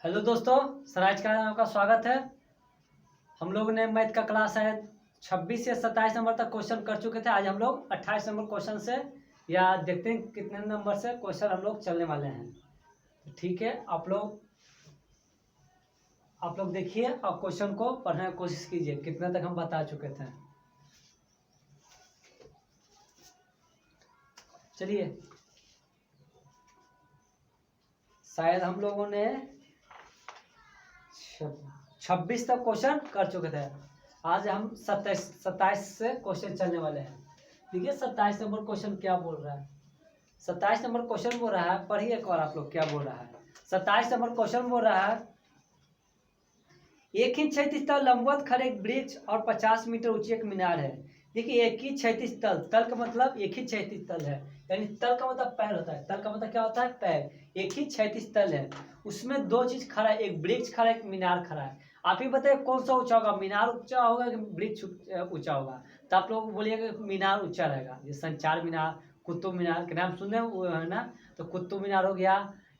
Hello दोस्तों, सराज का आपका स्वागत है। हम लोग ने मैथ का क्लास है 26 से 27 नंबर तक क्वेश्चन कर चुके थे। आज हम लोग 28 नंबर क्वेश्चन से या देखते हैं कितने नंबर से क्वेश्चन हम लोग चलने वाले हैं। तो ठीक है, आप लोग देखिए और क्वेश्चन को पढ़ने की कोशिश कीजिए। कितने तक हम बता चुके थे। चलिए, शायद हम लोगों ने 26 तक क्वेश्चन कर चुके थे। आज हम 27 से क्वेश्चन चलने वाले हैं। देखिए 27 नंबर क्वेश्चन क्या बोल रहा है। 27 नंबर क्वेश्चन बोल रहा है, पढ़िए एक बार आप लोग क्या बोल रहा है। 27 नंबर क्वेश्चन बोल रहा है, एक ही क्षैतिज तल लंबवत खड़े एक वृक्ष और 50 मीटर ऊंची एक मीनार है। देखिए एक ही क्षैतिज तल, तल का मतलब एक ही क्षैतिज तल है, यानी तल का मतलब पैर होता है। तल का मतलब क्या होता है? पैर। एक ही क्षैतिज तल है, उसमें दो चीज खड़ा है, एक वृक्ष खड़ा है, एक मीनार खड़ा है। आप ही बताइए कौन सा ऊंचा होगा, मीनार ऊंचा होगा कि वृक्ष ऊंचा होगा? तो आप लोग बोलिएगा मीनार ऊंचा रहेगा। जैसे चार मीनार, कुतुब मीनार के नाम सुने वो है ना। तो कुतुब मीनार हो गया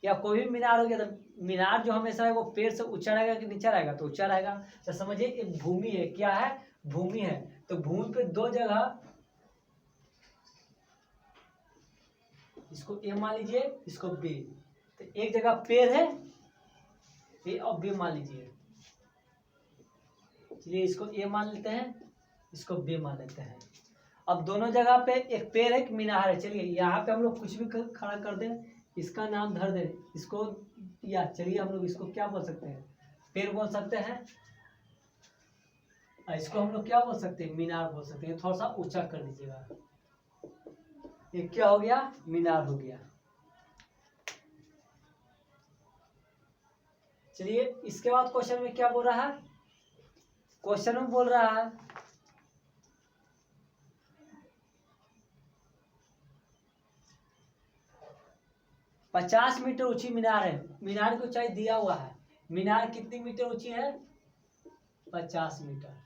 या कोई भी मीनार हो गया, तो मीनार जो हमेशा है वो पेड़ से ऊंचा रहेगा कि नीचा रहेगा? तो ऊंचा रहेगा। तो समझिए एक भूमि है। क्या है? भूमि है। तो भूमि पे दो जगह, इसको ए मान लीजिए, इसको बी। तो एक जगह पेड़ है ए और बी मान लीजिए। चलिए इसको ए मान लेते हैं, इसको बी मान लेते हैं। अब दोनों जगह पे एक पेड़ एक मीनार है। चलिए यहाँ पे हम लोग कुछ भी खड़ा कर दें, इसका नाम धर दें, इसको या चलिए हम लोग इसको क्या बोल सकते हैं? पेड़ बोल सकते हैं। इसको हम लोग क्या बोल सकते हैं? मीनार बोल सकते हैं। थोड़ा सा ऊंचा कर दीजिएगा। ये क्या हो गया? मीनार हो गया। चलिए इसके बाद क्वेश्चन में क्या बोल रहा है? क्वेश्चन में बोल रहा है 50 मीटर ऊंची मीनार है। मीनार की ऊंचाई दिया हुआ है। मीनार कितनी मीटर ऊंची है? 50 मीटर।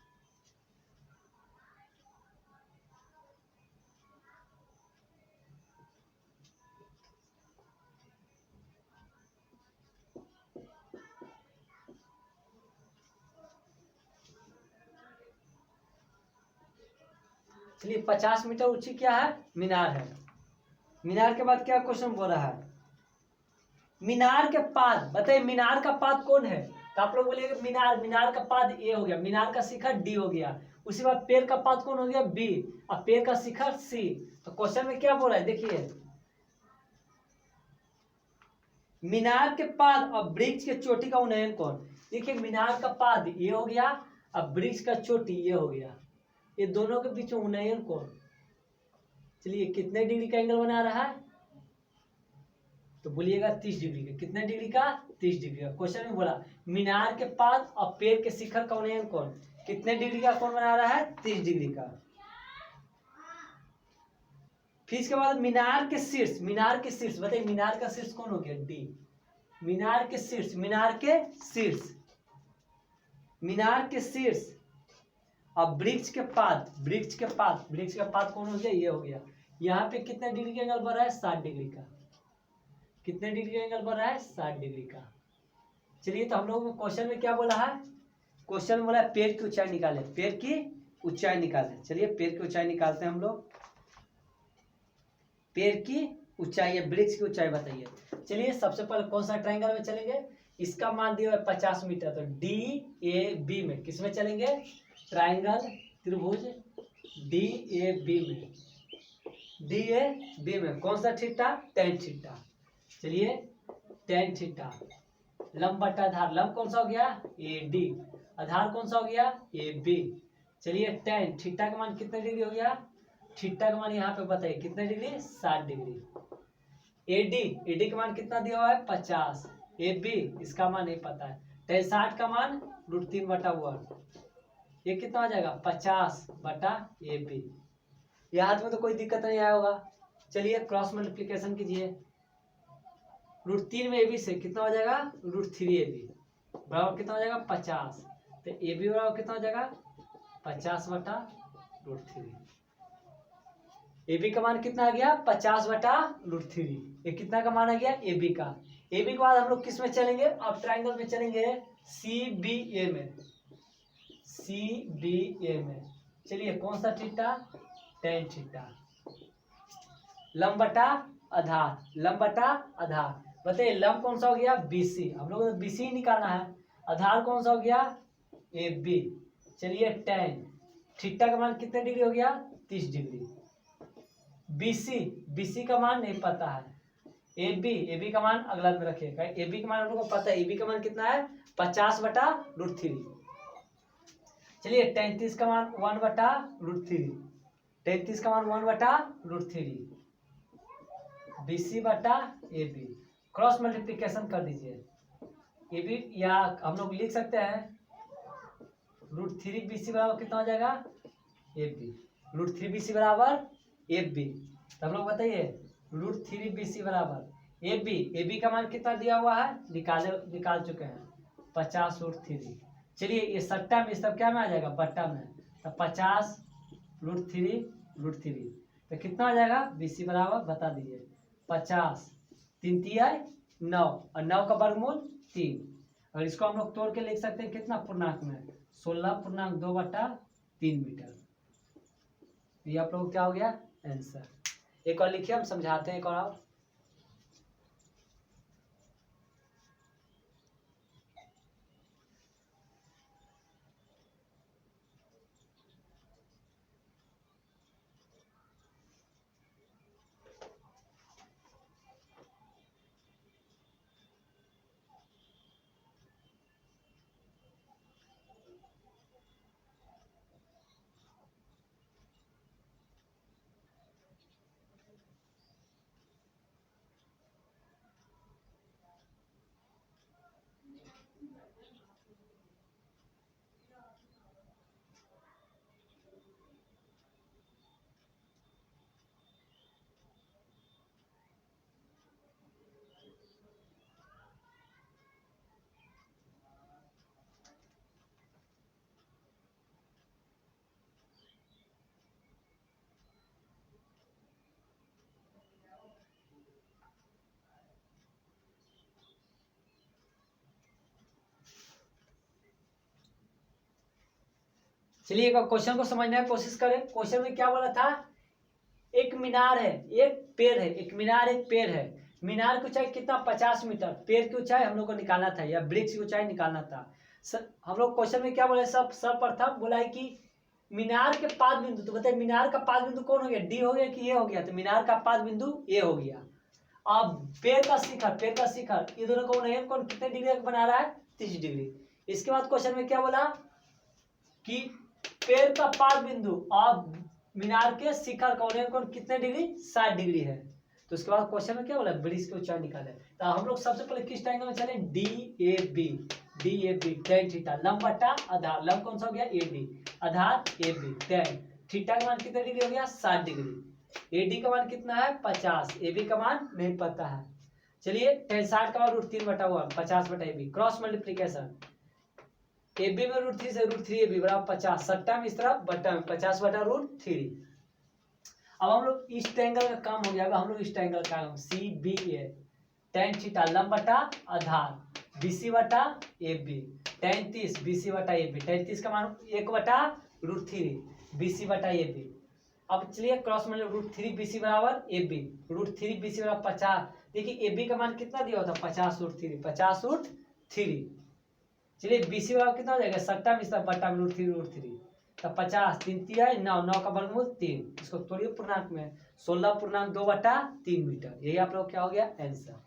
चलिए 50 मीटर ऊंची क्या है? मीनार है। मीनार के बाद क्या क्वेश्चन बोल रहा है? मीनार के पाद बताइए, मीनार का पाद कौन है? तो आप लोग बोलिएगा मीनार, मीनार का पाद ए हो गया, मीनार का शिखर डी हो गया। उसी बाद पेड़ का पाद कौन हो गया? बी। और पेड़ का शिखर सी। तो क्वेश्चन में क्या बोल रहा है देखिए, मीनार के पाद और वृक्ष के चोटी का उन्नयन कौन? देखिए मीनार का पाद ये हो गया और वृक्ष का चोटी ये हो गया। ये दोनों के बीच में उन्नयन कौन? चलिए कितने डिग्री का एंगल बना रहा है? तो बोलिएगा 30 डिग्री का। कितने डिग्री का? 30 डिग्री का। क्वेश्चन में बोला मीनार के पाद और पेड़ के शिखर का उन्नयन कौन? कितने डिग्री का कौन बना रहा है? 30 डिग्री का। फिर इसके बाद मीनार के शीर्ष, मीनार के शीर्ष बताइए, मीनार का शीर्ष कौन हो गया? डी। मीनार के शीर्ष, मीनार के शीर्ष, मीनार के शीर्ष और वृक्ष के पाद, वृक्ष के पाद, वृक्ष का पाद कौन हो गया? ये हो गया। यहाँ पे कितने डिग्री का एंगल बन रहा है? 60 डिग्री का। कितने डिग्री का एंगल बन रहा है? 60 डिग्री का। चलिए तो हम लोग क्वेश्चन में क्या बोला है? क्वेश्चन में बोला है पेड़ की ऊंचाई निकाले, पेड़ की ऊंचाई निकाले। चलिए पेड़ की ऊंचाई निकालते हैं हम लोग। पेड़ की ऊंचाई है, वृक्ष की ऊंचाई बताइए। चलिए सबसे पहले कौन सा ट्रायंगल में चलेंगे? इसका मान दिया है 50 मीटर, तो डी ए बी में किस में चलेंगे? ट्रायंगल त्रिभुज डी ए बी में। डी ए बी में कौन सा थीटा? Tan theta. चलिए टेन थीटा। लंब बटा आधार, लंब कौन सा हो गया? A D. आधार कौन सा हो गया? A B. चलिए टेन थीटा का मान कितने डिग्री हो गया? थीटा का मान यहाँ पे बताइए कितने डिग्री? 60 डिग्री। एडी, एडी का मान कितना दिया हुआ है? 50। ए बी इसका मान नहीं पता है। टेन 60 का मान √3/1। ये कितना हो जाएगा? 50 बटा ए बी। याद में तो कोई दिक्कत नहीं आया होगा। चलिए क्रॉस मल्टीप्लीकेशन कीजिए। √3 में ए बी से कितना हो जाएगा? √3 ए बी बराबर कितना हो जाएगा? 50। तो ए बी बराबर कितना हो जाएगा? 50 बटा √3। ए बी का मान कितना आ गया 50/√3। ये कितना का मान आ गया ए बी का। ए बी के बाद हम लोग किस में चलेंगे, अब ट्राइंगल में चलेंगे सी बी ए में। सी बी ए में चलिए कौन सा थीटा, tan थीटा। लंब बटा आधार, लंब बटा आधार। बताइए लंब कौन सा हो गया BC, हम लोग को BC निकालना है। आधार कौन सा हो गया AB। चलिए tan थीटा का मान कितने डिग्री हो गया 30 डिग्री। BC का मान नहीं पता है। AB का मान अगला में रखिएगा। AB का मान हम लोग को पता है, AB का मान कितना है 50/√3। चलिए 33 का मान 1/√3, 33 का मान 1/√3। BC/AB क्रॉस मल्टीप्लिकेशन कर दीजिए। AB या हम लोग लिख सकते हैं √3 BC बराबर कितना हो जाएगा AB। √3 BC बराबर AB। तो हम लोग बताइए √3 BC बराबर AB का मान कितना दिया हुआ है, निकाल चुके हैं 50√3। चलिए ये सट्टा में सब क्या में आ जाएगा बट्टा में, तो 50√3 तो कितना आ जाएगा BC बराबर बता दीजिए 50 3 तिया 9 और 9 का वर्गमूल 3। और इसको हम लोग तोड़ के लिख सकते हैं कितना पूर्णांक में 16.2/3 मीटर। ये आप लोग क्या हो गया आंसर। एक और लिखिए, हम समझाते हैं एक और। चलिए क्वेश्चन को समझने की कोशिश करें। क्वेश्चन में क्या बोला था, एक मीनार है, एक पेड़ है, एक मीनार एक पेड़ है। मीनार की ऊंचाई कितना 50 मीटर, पेड़ की ऊंचाई हम लोग को निकालना था या वृक्ष की ऊंचाई निकालना था। हम लोग क्वेश्चन में क्या बोले, सब प्रथम बोला है कि मीनार के पाद बिंदु, तो बताइए मीनार का पाद बिंदु कौन हो गया, डी हो गया कि ए हो गया, तो मीनार का पाद बिंदु ए हो गया। अब पेड़ का शिखर ये दोनों कौन है, कौन कितने डिग्री बना रहा है 30 डिग्री। इसके बाद क्वेश्चन में क्या बोला कि पेड़ का पाद बिंदु और मीनार के शिखर कौन कितने डिग्री 60 डिग्री है। तो उसके बाद क्वेश्चन में क्या बोला वृक्ष की ऊंचाई निकाले। तो हम लोग सबसे पहले किस ट्रायंगल में चले, DAB tan थीटा लंब बटा आधार, लंब कौन सा हो गया AD, आधार AB, tan थीटा का मान कितने डिग्री हो गया 60 डिग्री। AD का मान कितना है 50, AB का मान नहीं पता है। चलिए tan 60 का मान √3/1 50/AB क्रॉस मल्टीप्लिकेशन AB में √3 से √3AB बराबर 50, सट्टा में इस तरफ बट्टा में 50/√3। अब हम लोग इस ट्रायंगल का काम हो जाएगा, हम लोग इस ट्रायंगल का काम CBA tan थीटा लंब बटा आधार BC/AB tan 30 BC/AB, tan 30 का मान 1/√3 BC/AB। अब चलिए क्रॉस में √3 BC बराबर AB, √3 BC बराबर 50। देखिए AB का मान कितना दिया होता 50√3। चलिए BC बराबर कितना हो जाएगा सट्टा में बट्टा में √3 तो 50 3 तिया 9 9 का वर्गमूल 3। इसको तोड़िए पूर्णांक में 16.2/3 मीटर। यही आप लोग क्या हो गया आंसर।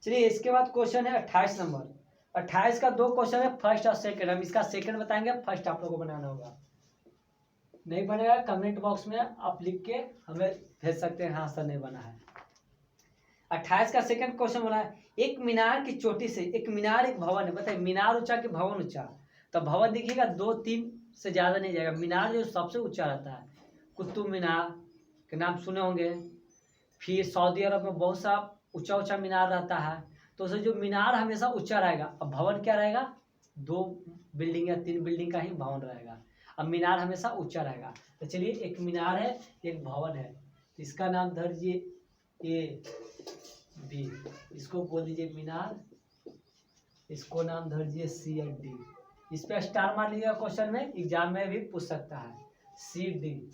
चलिए इसके बाद क्वेश्चन है 28 नंबर। 28 का 2 क्वेश्चन है, फर्स्ट और सेकंड। हम इसका सेकंड बताएंगे, फर्स्ट आप लोगों को बनाना होगा। नहीं बनेगा कमेंट बॉक्स में आप लिख के हमें भेज सकते हैं, हाँ सर नहीं बना है। 28 का सेकंड क्वेश्चन बोला है, एक मीनार की चोटी से, एक मीनार एक भवन है, बताइए मीनार ऊंचा कि भवन ऊंचा। तो भवन देखिएगा 2 3 से ज़्यादा नहीं जाएगा। मीनार जो सबसे ऊंचा रहता है, कुतुब मीनार के नाम सुने होंगे। फिर सऊदी अरब में बहुत सा ऊंचा ऊंचा मीनार रहता है, तो उसे जो मीनार हमेशा ऊंचा रहेगा। अब भवन क्या रहेगा, 2 बिल्डिंग या 3 बिल्डिंग का ही भवन रहेगा। अब मीनार हमेशा ऊंचा रहेगा। तो चलिए, एक मीनार है, एक भवन है, तो इसका नाम धर दीजिए ए बी, इसको बोल दीजिए मीनार, इसको नाम धर दीजिए सी और डी। इस पे स्टार मार लीजिएगा, क्वेश्चन में एग्जाम में भी पूछ सकता है। सी डी,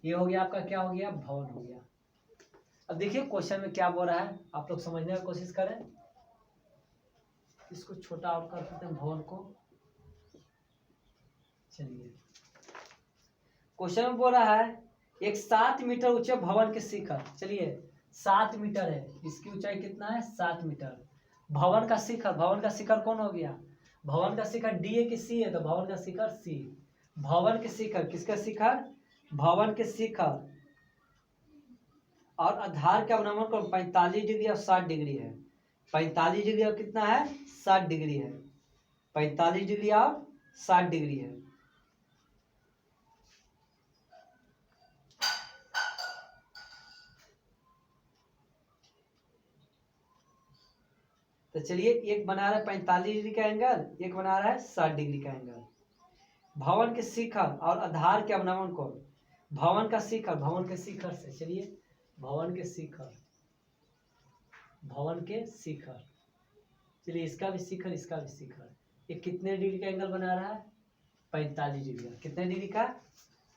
ये हो गया आपका, क्या हो गया, भवन हो गया। अब देखिए क्वेश्चन में क्या बोल रहा है, आप लोग समझने की कोशिश करें। इसको छोटा और कर देते हैं भवन को। चलिए, क्वेश्चन में बोल रहा है एक 7 मीटर ऊंचे भवन के शिखर। चलिए, 7 मीटर है, इसकी ऊंचाई कितना है, 7 मीटर। भवन का शिखर, भवन का शिखर कौन हो गया, भवन का शिखर डी है कि सी है, तो भवन का शिखर सी। भवन के शिखर, किसका शिखर, भवन के शिखर और आधार का अवनमन कोण 45 डिग्री और 60 डिग्री है। 45 डिग्री और कितना है, 60 डिग्री है। 45 डिग्री और 60 डिग्री है। तो चलिए, एक बना रहा है 45 डिग्री का एंगल, एक बना रहा है 60 डिग्री का एंगल। भवन के शिखर और आधार के अवनमन कोण, भवन का शिखर, भवन के शिखर से, चलिए भवन के शिखर, भवन के शिखर, चलिए इसका भी शिखर, इसका भी शिखर, ये कितने डिग्री का एंगल बना रहा है, 45 डिग्री का। कितने डिग्री का,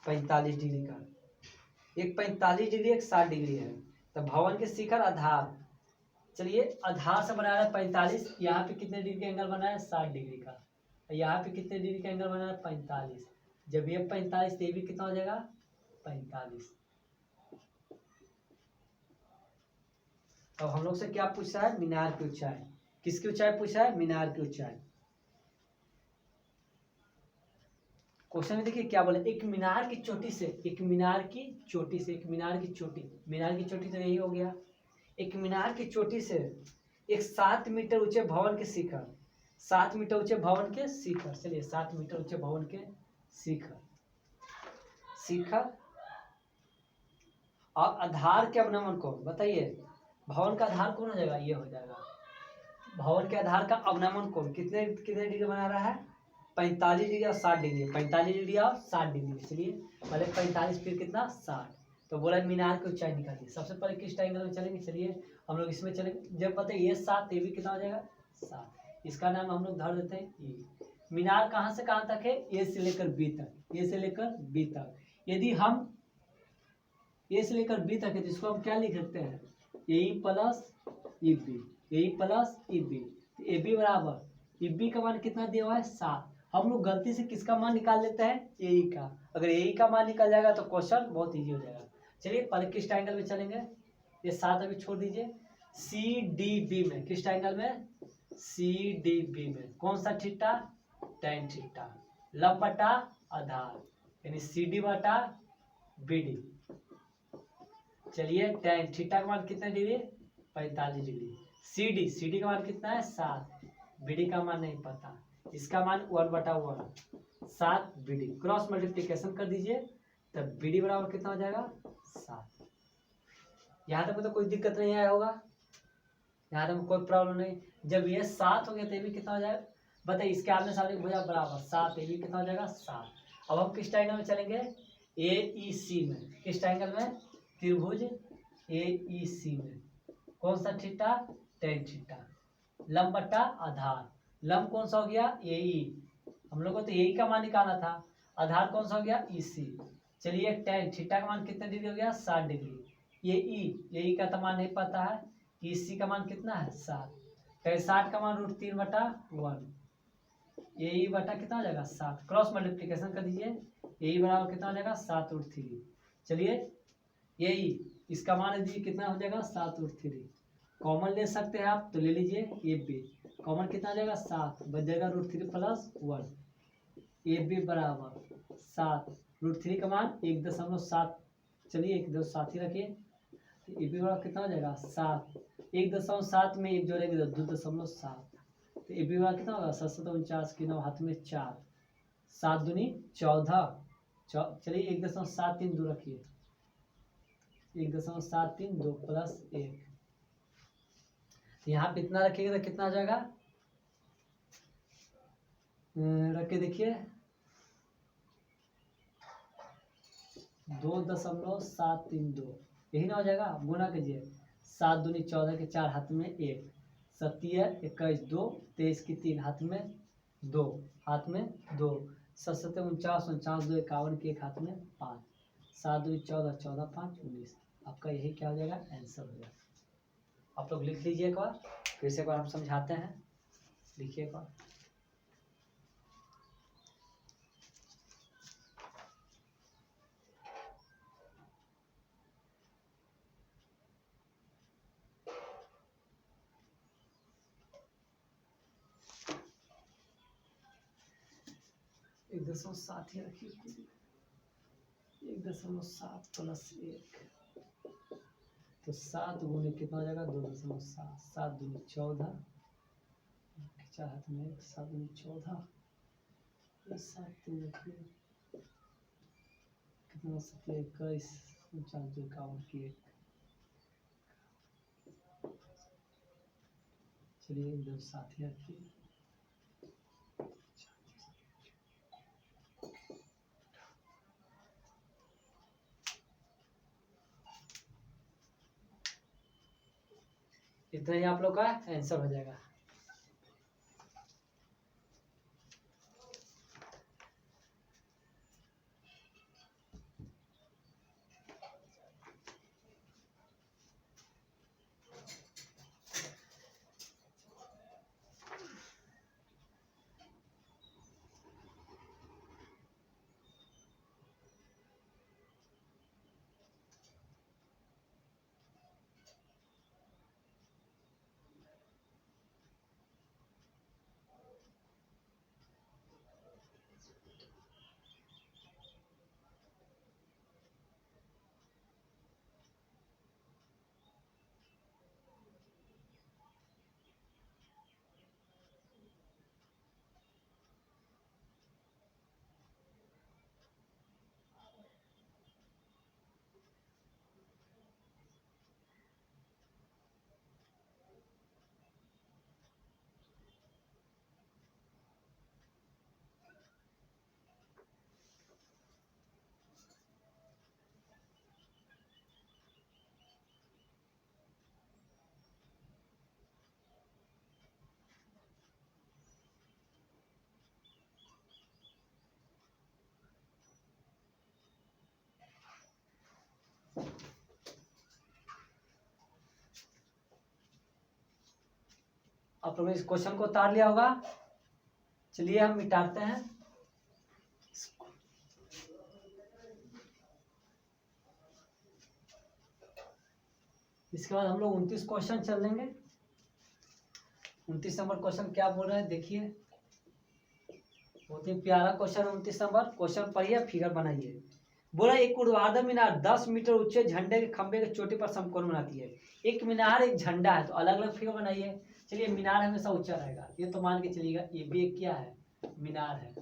45 डिग्री का। एक 45 डिग्री, एक 60 डिग्री है। तो भवन के शिखर आधार, चलिए आधार से बना रहा है 45, यहाँ पे कितने डिग्री का एंगल बना है, 60 डिग्री का। यहाँ पे कितने डिग्री का एंगल बना है, 45। जब ये 45, तो ये भी कितना हो जाएगा, 45। अब हम लोग से क्या पूछ रहा है, मीनार की ऊंचाई। किसकी ऊंचाई पूछा है, मीनार की ऊंचाई। क्वेश्चन में देखिए क्या बोले, एक मीनार की चोटी से, एक मीनार की चोटी से, एक मीनार की चोटी, मीनार की चोटी तो यही हो गया। एक मीनार की चोटी से एक 7 मीटर ऊंचे भवन के शिखर, 7 मीटर ऊंचे भवन के शिखर, चलिए 7 मीटर ऊंचे भवन के शिखर, शिखर और आधार के अवनमन कोण, बताइए भवन का आधार कौन हो जाएगा, ये हो जाएगा। भवन के आधार का अवनमन कोण कितने कितने डिग्री बना रहा है, 45 डिग्री और 60 डिग्री, 45 डिग्री और 60 डिग्री। चलिए पहले 45, फिर कितना, 60। तो बोला मीनार की ऊंचाई निकालिए। सबसे पहले किस ट्रायंगल में चलेंगे, चलिए हम लोग इसमें चलेंगे। जब पता है ये 7, ये भी कितना हो जाएगा, 7। इसका नाम हम लोग धर देते हैं ए। मीनार कहाँ से कहाँ तक है, ए से लेकर बी तक, ए से लेकर बी तक। यदि हम ए से लेकर बी तक है, तो इसको हम क्या लिख सकते हैं, A plus E B, A plus E B. A B बराबर, ई बी का मान कितना दिया हुआ है, 7। हम लोग गलती से किसका मान निकाल लेते हैं, ए का। अगर ए का मान निकल जाएगा तो क्वेश्चन बहुत इजी हो जाएगा। चलिए पहले किस ट्रायंगल में चलेंगे, ये 7 अभी छोड़ दीजिए। सी डी बी में, किस ट्रायंगल में, सी डी बी में कौन सा थीटा, tan थीटा, लंब बटा आधार, यानी सी डी बटा बी डी। चलिए tan थीटा का मान कितना डिग्री, 45 डिग्री। सी डी का मान कितना है, 7। बी डी का मान नहीं पता, इसका मान 1/1, 7 बी डी। क्रॉस मल्टीप्लीकेशन कर दीजिए, तब बी डी बराबर कितना हो जाएगा, 7। यहाँ तक तो कोई दिक्कत नहीं आया होगा, यहाँ तक कोई प्रॉब्लम नहीं। जब ये 7 हो गया तो ये भी कितना हो जाएगा, बताइए इसके आमने सामने भुजा बराबर 7, ये भी कितना हो जाएगा, 7। अब हम किस ट्रायंगल में चलेंगे, ए ई सी में। किस ट्रायंगल में, त्रिभुज ए ई सी में कौन सा थीटा, tan थीटा, लंब बटा आधार। लंब कौन सा हो गया, ए ई, हम लोग को तो ए का मान निकालना था। आधार कौन सा हो गया, ई सी। चलिए tan थीटा का मान कितने डिग्री हो गया, 60 डिग्री। ए ई का तो मान नहीं पता है, ई सी का मान कितना है, 7। तो 60 का मान √3/1, ए ई बटा कितना हो जाएगा, 7। क्रॉस मल्टीप्लीकेशन कर दीजिए, ए ई बराबर कितना हो जाएगा, 7√3। चलिए ए ई, इसका मान दीजिए कितना हो जाएगा, 7√3। कॉमन ले सकते हैं आप, तो ले लीजिए ए बी, कॉमन कितना आ जाएगा, 7, बच जाएगा √3+1। ए बी बराबर 7, √3 का मान 1.7, चलिए 1.7 ही रखिए। तो ए बी बराबर कितना हो जाएगा, 7। 1.7 में 1 जोड़ेंगे तो 2.7। तो ए बी बराबर कितना होगा, 7 7 49 के 9 हाथ में 4, 7 दूनी 14, चलिए 1.732 रखिए, 1.732 प्लस 1, यहाँ पे इतना रखिएगा तो कितना आ जाएगा, रख के देखिए 2.732, यही ना हो जाएगा, गुना कीजिए, 7 दूनी 14 के 4 हाथ में 1, 7 21 2, 23 की 3 हाथ में 2, हाथ में 2, 7 7 49, 49 2 51 के 1 हाथ में 5, 7 दूनी 14, 14 5 19, आपका यही क्या हो जाएगा, आंसर हो जाएगा। आप लोग लिख लीजिए एक बार, फिर से एक बार हम समझाते हैं, लिखिए एक बार। एक 1.7 ही रखिए, 1.7 प्लस 1, तो 7 गुने कितना हो जाएगा, 2.7, 7 दूनी 14, 4 हाथ में 1, 7 दूनी 14, 7 3 रखिए, कितना 7 21, 49 2 51 की 1, चलिए 1.7 ही रखिए, इतना ही आप लोग का आंसर हो जाएगा। आप लोगों ने इस क्वेश्चन को उतार लिया होगा, चलिए हम मिटाते हैं। इसके बाद हम लोग 29 क्वेश्चन चल लेंगे। 29 नंबर क्वेश्चन क्या बोल रहा है देखिए, बहुत ही प्यारा क्वेश्चन। 29 नंबर क्वेश्चन पढ़िए, फिगर बनाइए। बोला एक ऊर्ध्वाधर मीनार 10 मीटर ऊंचे झंडे के खंभे के चोटी पर समकोण बनाती है। एक मीनार एक झंडा है, तो अलग अलग फिगर बनाइए। चलिए मीनार हमेशा ऊंचा रहेगा, ये तो मान के चलिएगा। ये भी एक क्या है, मीनार है,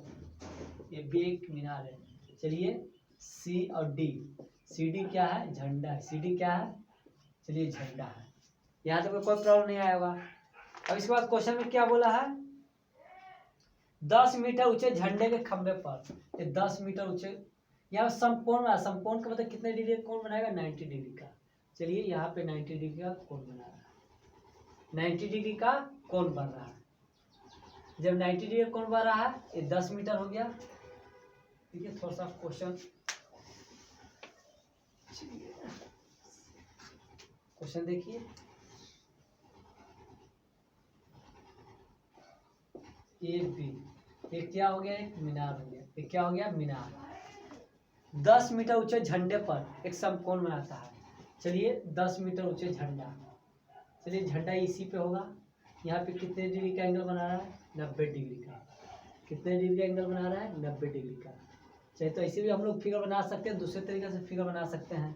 ये भी एक मीनार है। चलिए सी और डी, सी डी क्या है, झंडा है, सी डी क्या है, चलिए झंडा है। यहाँ तो कोई प्रॉब्लम नहीं आया होगा। अब इसके बाद क्वेश्चन में क्या बोला है, 10 मीटर ऊंचे झंडे के खंभे पर, ये 10 मीटर ऊंचे, यहाँ समकोण है। समकोण का मतलब कितने डिग्री का कोण बनाएगा, 90 डिग्री का। चलिए यहाँ पे 90 डिग्री का कोण बना रहा है, 90 डिग्री का कोण बन रहा है। जब 90 डिग्री का कोण बन रहा है, ये 10 मीटर हो गया। ठीक है, थोड़ा सा क्वेश्चन, क्वेश्चन देखिए। ए बी, ये क्या हो गया, एक मीनार हो गया। ये क्या हो गया, मीनार। 10 मीटर ऊंचे झंडे पर एक समकोण बनाता है। चलिए 10 मीटर ऊंचे झंडा, चलिए झंडा इसी पे होगा। यहाँ पे कितने डिग्री का एंगल बना रहा है, 90 डिग्री का। कितने डिग्री का एंगल बना रहा है, 90 डिग्री का। चलिए तो ऐसे भी हम लोग फिगर बना सकते हैं, दूसरे तरीके से फिगर बना सकते हैं।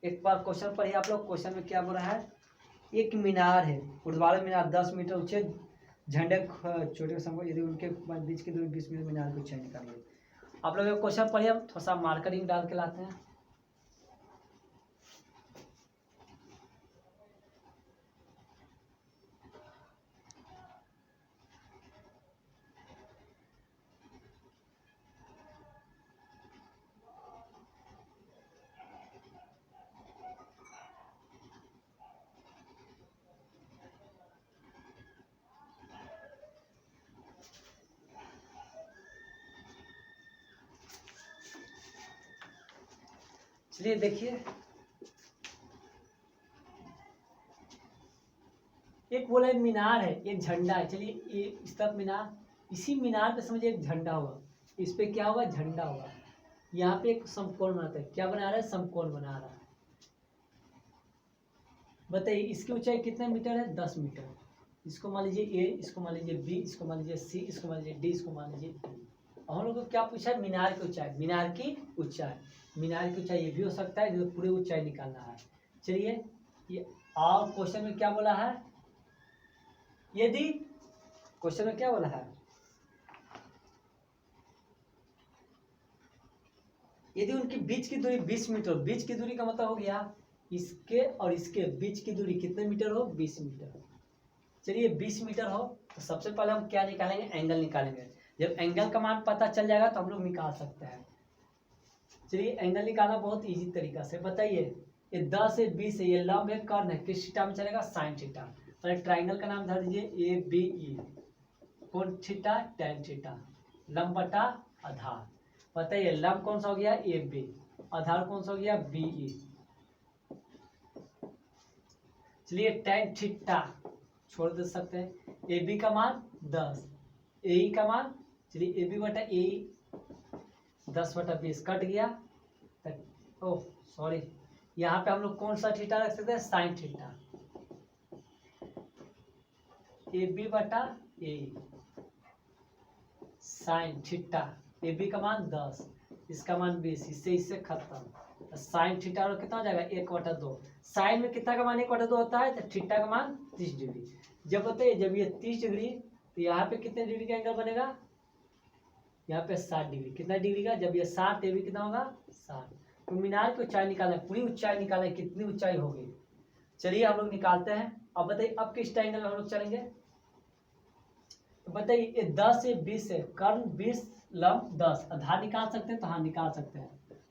एक बार क्वेश्चन पढ़िए आप लोग। क्वेश्चन में क्या बोल रहा है, एक मीनार है, ऊर्ध्वाधर मीनार 10 मीटर ऊंचे झंडे छोटे समूह, यदि उनके बीच के दूरी 20 मीटर मीनार की ऊंचाई निकालिए। आप लोग क्वेश्चन पढ़िए, हम थोड़ा सा मार्करिंग डाल के लाते हैं। चलिए देखिए, एक बोला मीनार है, एक झंडा है। चलिए ये इस तरफ मीनार, इसी मीनार पे समझिए एक झंडा हुआ, इस पे क्या हुआ, झंडा हुआ। यहाँ पे एक समकोण बनाता है, क्या बना रहा है, समकोण बना रहा है। बताइए इसकी ऊंचाई कितने मीटर है, 10 मीटर। इसको मान लीजिए ए, इसको मान लीजिए बी, इसको मान लीजिए सी, इसको मान लीजिए डी, इसको मान लीजिए ई। हम लोग को क्या पूछा है, मीनार की ऊंचाई, मीनार की ऊंचाई। मीनार की ऊंचाई ये भी हो सकता है, जो पूरी ऊंचाई निकालना है। चलिए ये, और क्वेश्चन में क्या बोला है, यदि क्वेश्चन में क्या बोला है, यदि उनकी बीच की दूरी 20 मीटर, बीच की दूरी का मतलब हो गया इसके और इसके बीच की दूरी कितने मीटर हो, 20 मीटर। चलिए 20 मीटर हो तो सबसे पहले हम क्या निकालेंगे, एंगल निकालेंगे। जब एंगल का मान पता चल जाएगा तो हम लोग निकाल सकते हैं। चलिए एंगल निकालना बहुत इजी तरीका से। बताइए ये 10 से 20 है, ये लंब है, कर्ण है, किस थीटा में चलेगा, साइन थीटा। पहले ट्राइंगल का नाम धर दीजिए ए बी ई, कोण थीटा, tan थीटा, लंब बटा आधार। बताइए लंब कौन सा हो गया, ए बी, आधार कौन सा हो गया, बी ई। चलिए tan थीटा छोड़ दे सकते हैं, ए बी का मान 10, ए ई का मान, चलिए ए बी बटा ए 10/20 कट गया। ओह सॉरी, यहाँ पे हम लोग कौन सा थीटा रख सकते हैं, साइन थीटा। ए बी बटा ए साइन थीटा, ए बी का मान 10, इसका मान 20, इससे खत्म। साइन थीटा और कितना हो जाएगा, 1/2। साइन में कितना का मान 1/2 होता है, तो थीटा का मान 30 डिग्री। जब बताइए जब ये 30 डिग्री, तो यहाँ पे कितने डिग्री का एंगल बनेगा, यहाँ पे 60 डिग्री। कितना डिग्री का, जब ये 60, ये भी कितना होगा, 60। तो मीनार की ऊंचाई निकालें, पूरी ऊंचाई निकालें, कितनी ऊंचाई होगी। चलिए हम लोग निकालते हैं। अब बताइए अब किस ट्रायंगल में हम लोग चलेंगे। तो बताइए ये 10 से 20 है, कर्ण 20, लंब 10, आधार निकाल सकते हैं, तो हाँ निकाल सकते हैं।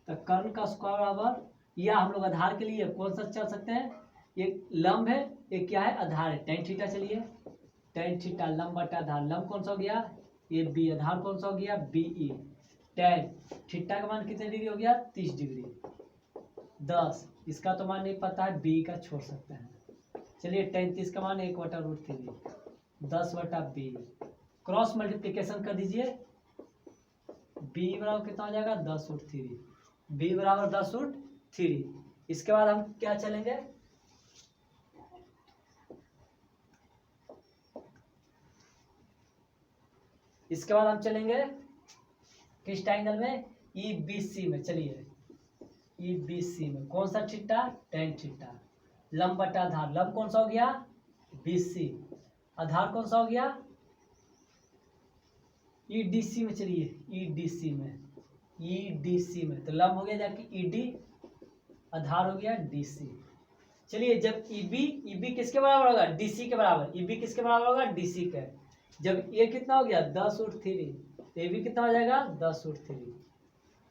तो कर्ण का स्क्वायर बराबर, या हम लोग आधार के लिए कौन सा चल सकते हैं, एक लंब है, एक क्या है, आधार है, tan थीटा। चलिए tan थीटा लंब बटा आधार, लंब कौन सा हो गया, ये बी, आधार कौन सा हो गया, बी ई। tan थीटा का मान कितने डिग्री हो गया, 30 डिग्री। 10, इसका तो मान नहीं पता है, बी का छोड़ सकते हैं। चलिए tan 30 का मान 1/√3, 10/20। क्रॉस मल्टीप्लीकेशन कर दीजिए, बी बराबर कितना हो जाएगा, 10√3, बी बराबर 10√3। इसके बाद हम क्या चलेंगे, इसके बाद हम चलेंगे किस ट्रायंगल में, ई बी सी में। चलिए ई बी सी में कौन सा थीटा, tan थीटा, लंब बटा आधार, लंब कौन सा हो गया, बी सी, आधार कौन सा हो गया, ई डी सी में। चलिए ई डी सी में, ई डी सी में, तो लंब हो गया जाके ई डी, आधार हो गया डी सी। चलिए जब ई बी किसके बराबर होगा, डी सी के बराबर, ई बी किसके बराबर होगा, डी सी के। जब ये कितना हो गया, 10√3, तो ये भी कितना हो जाएगा, 10√3।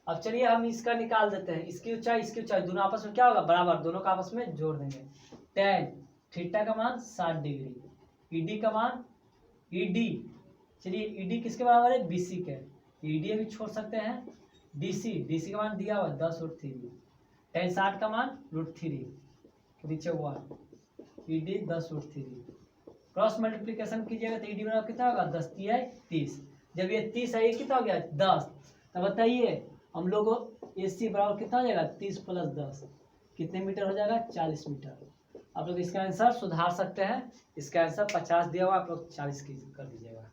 अब चलिए हम इसका निकाल देते हैं, इसकी ऊंचाई दोनों आपस में क्या होगा, बराबर, दोनों का आपस में जोड़ देंगे। tan थीटा का मान 60 डिग्री, ईडी का मान, ईडी, चलिए ईडी किसके बराबर है, बीसी के, ईडी भी छोड़ सकते हैं। डीसी का मान दिया हुआ 10√3, tan 60 का मान √3, नीचे 1, ईडी 10√3। क्रॉस मल्टीप्लीकेशन कीजिएगा तो ईडी बराबर कितना होगा, 10 तिया 30। जब ये 30 है, ये कितना हो गया, 10। तो बताइए हम लोग ए सी बराबर कितना हो जाएगा, 30 + 10 कितने मीटर हो जाएगा, 40 मीटर। आप लोग इसका आंसर सुधार सकते हैं, इसका आंसर 50 दिया हुआ, आप लोग 40 की कर दीजिएगा।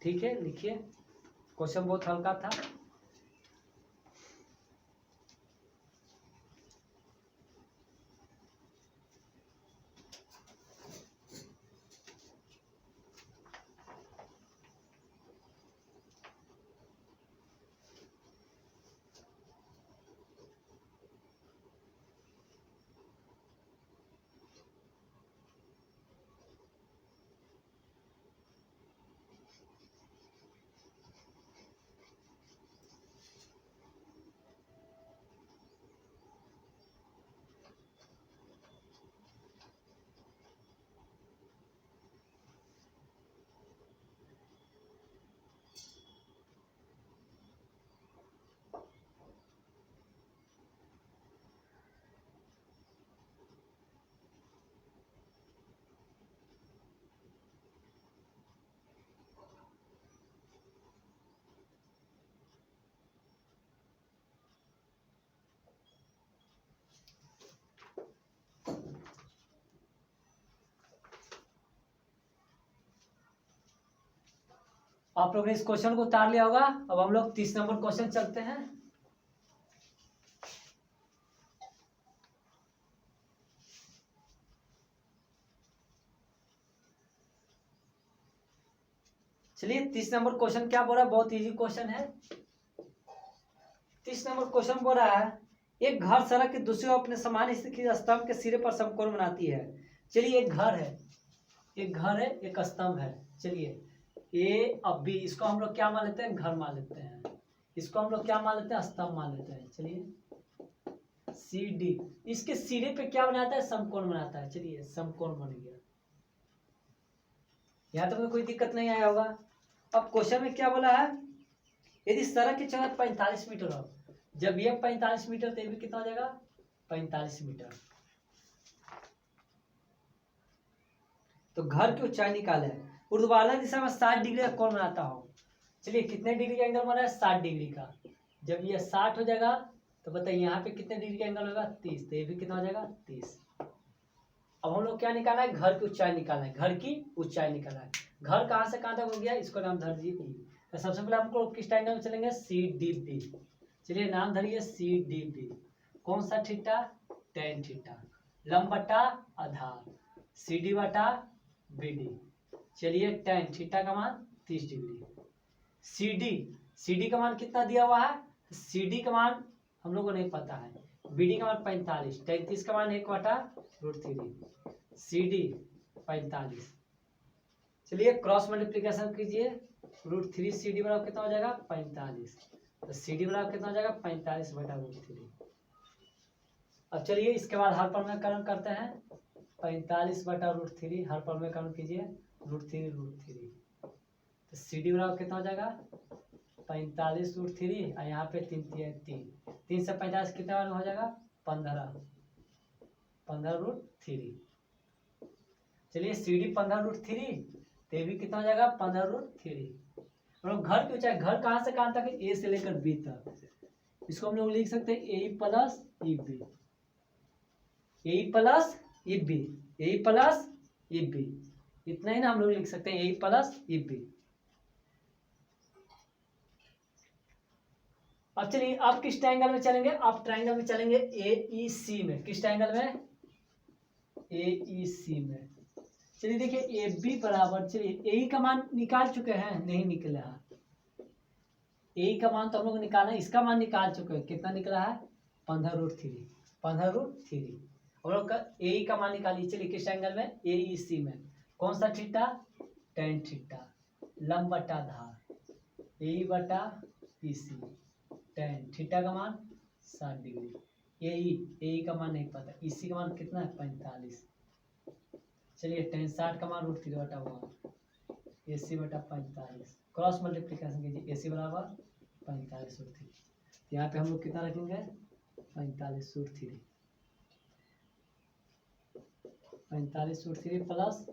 ठीक है, लिखिए, क्वेश्चन बहुत हल्का था। आप लोगों ने इस क्वेश्चन को उतार लिया होगा। अब हम लोग 30 नंबर क्वेश्चन चलते हैं। चलिए 30 नंबर क्वेश्चन क्या बोल रहा है, बहुत इजी क्वेश्चन है। 30 नंबर क्वेश्चन बोल रहा है, एक घर सड़क के दूसरी ओर अपने समान स्थित स्तंभ के सिरे पर समकोण बनाती है। चलिए एक घर है, एक घर है, एक स्तंभ है। चलिए ए अब बी, इसको हम लोग क्या मान लेते हैं, घर मान लेते हैं। इसको हम लोग क्या मान लेते हैं, स्तंभ मान लेते हैं। चलिए सी डी, इसके सिरे पे क्या बनाता है, समकोण बनाता है। चलिए समकोण बन गया, यहाँ तक तो कोई दिक्कत नहीं आया होगा। अब क्वेश्चन में क्या बोला है, यदि सड़क की चौड़ाई 45 मीटर हो, जब ये 45 मीटर तो ये भी कितना हो जाएगा, 45 मीटर। तो घर की ऊंचाई निकाले, ऊर्ध्वाधर दिशा में 60 डिग्री का कोण बनाता हो। चलिए कितने डिग्री का एंगल बना है, 60 डिग्री का। जब ये 60 हो जाएगा तो बताइए यहाँ पे कितने डिग्री का एंगल होगा, 30। तो ये भी कितना हो जाएगा, 30। अब हम लोग क्या निकालना है, घर की ऊंचाई निकालना है, घर की ऊंचाई निकालना है। घर कहाँ से कहाँ तक हो गया, इसको नाम धर दीजिए ई। तो सबसे पहले हमको किस ट्रायंगल में चलेंगे, सी डी बी। चलिए नाम धरिए सी डी बी। कौन सा थीटा, टेन थीटा। लंब बटा आधार, सी डी बटा बी डी। चलिए टेन थीटा का मान 30 डिग्री। सी डी का मान कितना दिया हुआ है, सी डी का मान हम लोग को नहीं पता है। बी डी का मान 45, 33 का मान 1/√3। C D 45। चलिए क्रॉस मल्टीप्लीकेशन कीजिए, √3 सी डी बराबर कितना हो जाएगा, 45। तो सी डी बराबर कितना हो जाएगा, 45/√3। अब चलिए इसके बाद हर परमेयकरण करते हैं। 45/√3 हर परमेयकरण कीजिए, √3 तो सी डी बराबर कितना हो जाएगा, 45√3। और यहाँ पे 3 से 45 कितना बार हो जाएगा, 15√3। चलिए सी डी 15√3, तो ये भी कितना हो जाएगा, 15√3। और घर की ऊंचाई, घर कहाँ से कहाँ तक है, ए से लेकर बी तक। इसको हम लोग लिख सकते हैं A plus E B, A plus E B, A plus E B. इतना ही ना हम लोग लिख सकते हैं, ए प्लस ई बी। अब चलिए आप किस ट्रायंगल में चलेंगे, आप ट्रायंगल में चलेंगे ए ई सी में। किस ट्रायंगल में, ए ई सी में। चलिए देखिए ए बी बराबर, चलिए ए का मान निकाल चुके हैं, नहीं निकला है। ए का मान तो हम लोग निकाला है, इसका मान निकाल चुके हैं, कितना निकला है, 15√3। 15√3 हम लोग का ए का मान निकालिए। चलिए किस एंगल में, ए ई सी में। कौन सा थीटा, टेन थीटा। लंब बटा धार, ए बटा ई सी। टेन थीटा का मान 60 डिग्री। ए का मान नहीं पता, ई सी का मान कितना है, 45। चलिए टेन 60 का मान √3 बटा हुआ, ए सी बटा 45। क्रॉस मल्टीप्लीकेशन कीजिए, ए सी बराबर 45√3। यहाँ पे हम लोग कितना रखेंगे, 45√3। 45√3 प्लस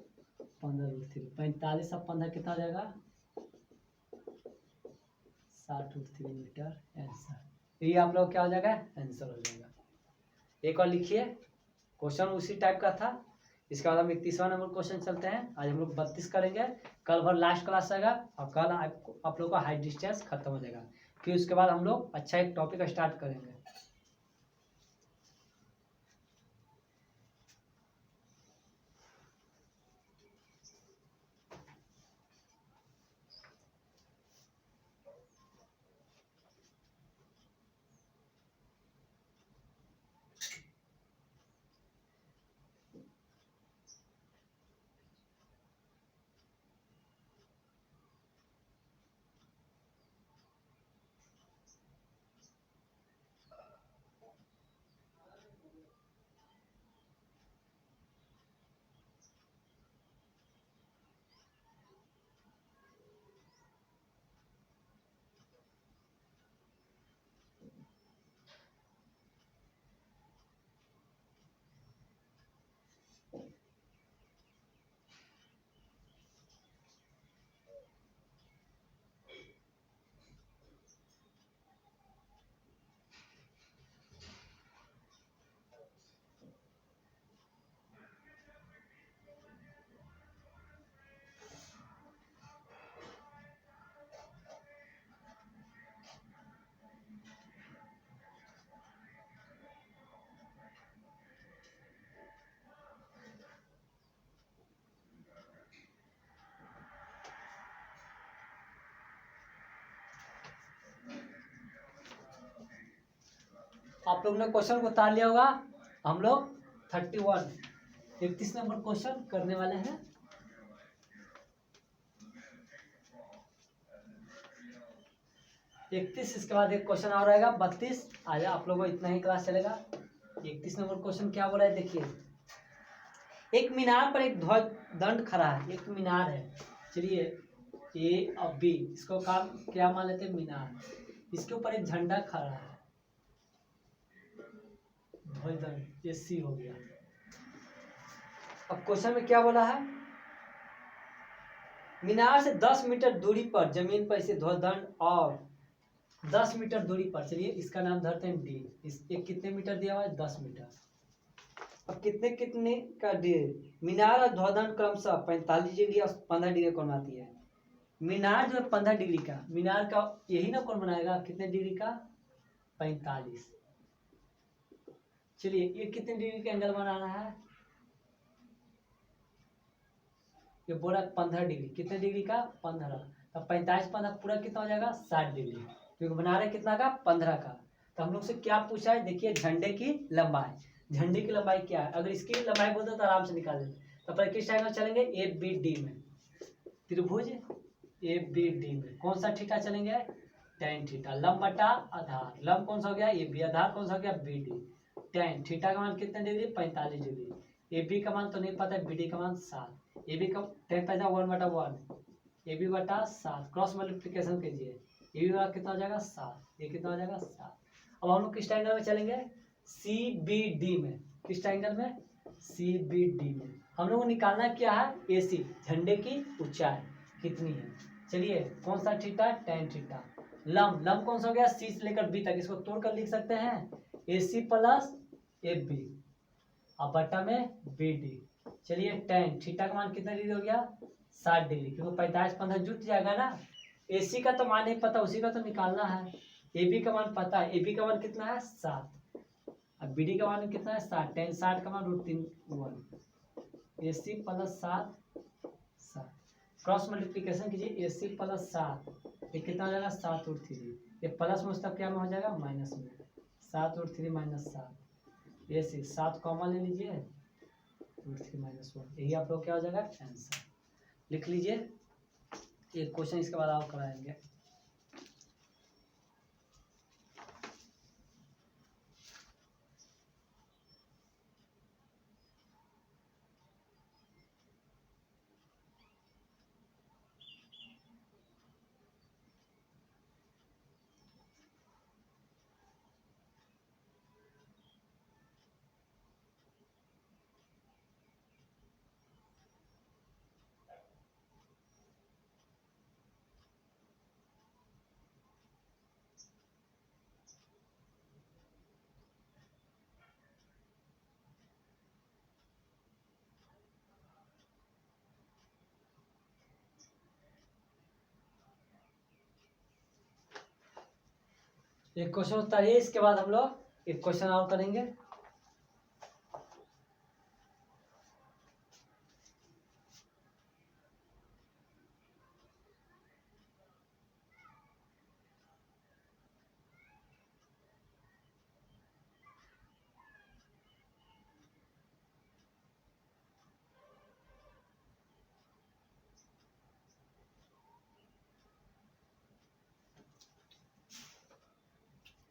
15√3। 45 और 15 कितना हो जाएगा, 60√3 मीटर आंसर। ये आप लोग क्या हो जाएगा, आंसर हो जाएगा। एक और लिखिए, क्वेश्चन उसी टाइप का था। इसके बाद हम 31वां नंबर क्वेश्चन चलते हैं। आज हम लोग 32 करेंगे, कल भर लास्ट क्लास आएगा और कल आप लोग का हाइट डिस्टेंस खत्म हो जाएगा। फिर उसके बाद हम लोग अच्छा एक टॉपिक स्टार्ट करेंगे। आप लोग ने क्वेश्चन को उतार लिया होगा। हम लोग 31 नंबर क्वेश्चन करने वाले हैं। इकतीस, इसके बाद एक क्वेश्चन और आएगा 32। आज आप लोगों को इतना ही क्लास चलेगा। 31 नंबर क्वेश्चन क्या बोल रहा है देखिए। एक मीनार पर एक ध्वज दंड खड़ा है। एक मीनार है, चलिए ए और बी, इसको काम क्या मान लेते हैं, मीनार। इसके ऊपर एक झंडा खड़ा है, ध्वज दंड, ये सी हो गया। अब क्वेश्चन में क्या बोला है, मीनार से 10 मीटर दूरी पर जमीन पर इसे ध्वज दंड और 10 मीटर दूरी पर, चलिए इसका नाम धरते हैं डी। इसके कितने मीटर दिया हुआ है, 10 मीटर। अब कितने कितने का डी, मीनार और ध्वजदंड क्रमशः 45 डिग्री और 15 डिग्री कोण बनाती है। मीनार जो है 15 डिग्री का, मीनार का यही ना कोण बनाएगा, कितने डिग्री का, 45। चलिए ये कितने डिग्री का एंगल बनाना है, ये बोला 15 डिग्री, कितने डिग्री का, 15। तब 45 15 पूरा कितना हो जाएगा, 60 डिग्री, क्योंकि बना रहे कितना का, 15 का। तो हम लोग से क्या पूछा है, देखिए झंडे की लंबाई। झंडे की लंबाई क्या है, अगर इसकी लंबाई बोलते तो आराम से निकाल देते। तो अपन किस टाइम में चलेंगे, ए बी डी में, त्रिभुज ए बी डी में कौन सा थीटा चलेंगे, tan थीटा। लंब बटा आधार, लंब कौन सा हो गया, ए बी, आधार कौन सा हो गया, बी डी। tan थीटा का मान कितने डिग्री, 45 डिग्री। ए बी का मान तो नहीं पता है, बी डी का मान 7। ए बी का tan पैसा 1/1, ए बी बटा 7, क्रॉस मल्टीप्लिकेशन कीजिए, ए बी का कितना हो जाएगा 7, ये कितना हो जाएगा 7। अब हम लोग किस ट्रायंगल में चलेंगे, सी बी डी में। किस ट्रायंगल में, सी बी डी में। हम लोग को निकालना क्या है, ए सी, झंडे की ऊंचाई कितनी है। चलिए कौन सा थीटा, tan थीटा। लंब, लंब कौन सा हो गया, सी से लेकर बी तक, इसको तोड़कर लिख सकते हैं, ए सी प्लस ए बी और बटा में बी डी। चलिए tan थीटा का मान कितना डिग्री हो गया, 60 डिग्री, क्योंकि 45 15 जुट जाएगा ना। ए सी का तो मान नहीं पता, उसी का तो निकालना है। ए बी का मान पता है, ए बी का मान कितना है 7, अब बी डी का मान कितना है 7, tan 60 का मान √3 ए सी प्लस 7 7, क्रॉस मल्टीप्लिकेशन कीजिए, ए सी प्लस 7, ये कितना हो जाएगा 7√3, ये प्लस में उसका क्या में हो जाएगा, माइनस में, 7√3 माइनस 7, ए सी 7 कॉमन ले लीजिए, √3 - 1, यही आप लोग क्या हो जाएगा आंसर। लिख लीजिए, एक क्वेश्चन इसके बाद आप कराएंगे। एक क्वेश्चन उतारिए, इसके बाद हम लोग एक क्वेश्चन और करेंगे।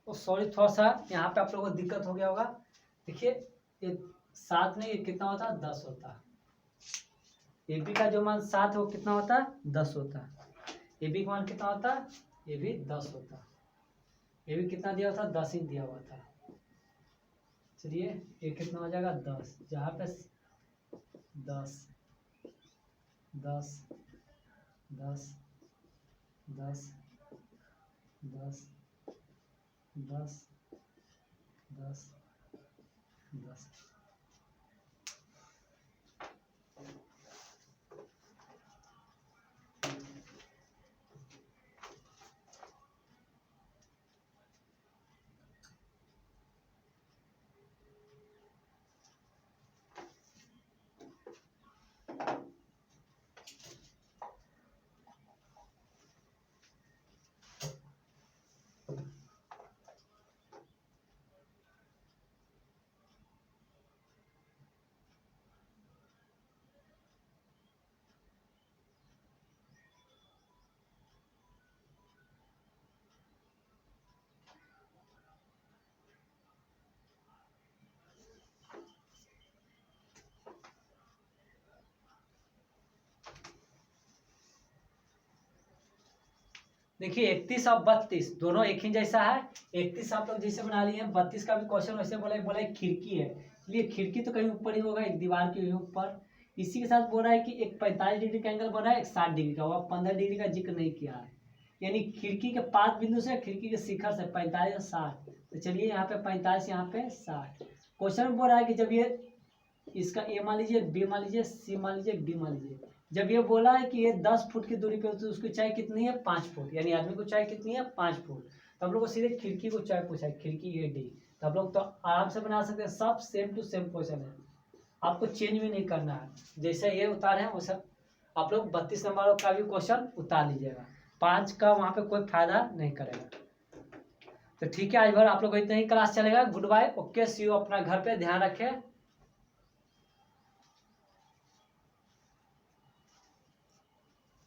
सॉरी, थोड़ा सा यहाँ पे आप लोगों को दिक्कत हो गया होगा। देखिए ये 7 नहीं, ये कितना होता है 10 होता है। ए बी का जो मान 7 है वो कितना होता है 10 होता है। ए बी का मान कितना होता है, ये भी 10 होता है। ये भी कितना दिया हुआ था, 10 ही दिया हुआ था। चलिए ये कितना हो जाएगा 10, जहाँ पे 10 10 10 10 10 10 10 10। देखिए 31 और 32 दोनों एक ही जैसा है। 31 आप लोग जैसे बना लिए हैं, 32 का भी क्वेश्चन वैसे बोला है खिड़की है, इसलिए खिड़की तो कहीं ऊपर ही होगा, एक दीवार के ऊपर। इसी के साथ बोल रहा है कि एक 45 डिग्री का एंगल बना है, एक 60 डिग्री का, वह 15 डिग्री का जिक्र नहीं किया है। यानी खिड़की के 5 बिंदु से, खिड़की के शिखर से 45 और 60। तो चलिए यहाँ पे 45, यहाँ पे 60। क्वेश्चन में बोल रहा है कि जब ये इसका ए मान लीजिए, बी मान लीजिए, सी मान लीजिए, डी मान लीजिए, जब ये बोला है कि ये 10 फुट की दूरी पे तो उसकी ऊंचाई कितनी है, 5 फुट, यानी आदमी की ऊंचाई कितनी है, 5 फुट। तो हम लोग को सीधे खिड़की को ऊंचाई पूछा है, खिड़की ए डी। तो हम लोग तो आराम से बना सकते हैं, सब सेम टू सेम क्वेश्चन है, आपको चेंज भी नहीं करना है। जैसे ये उतारे हैं वैसा आप लोग 32 नंबर का भी क्वेश्चन उतार लीजिएगा, 5 का वहाँ पे कोई फायदा नहीं करेगा। तो ठीक है, आज भर आप लोग को इतना ही क्लास चलेगा। Good bye, okay, see you. अपना घर पे ध्यान रखें।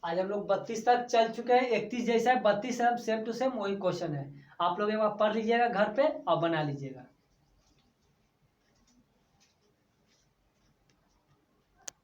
आज हम लोग 32 तक चल चुके हैं, 31 जैसा है, 32 सेम टू सेम वही क्वेश्चन है। आप लोग एक बार पढ़ लीजिएगा घर पे और बना लीजिएगा।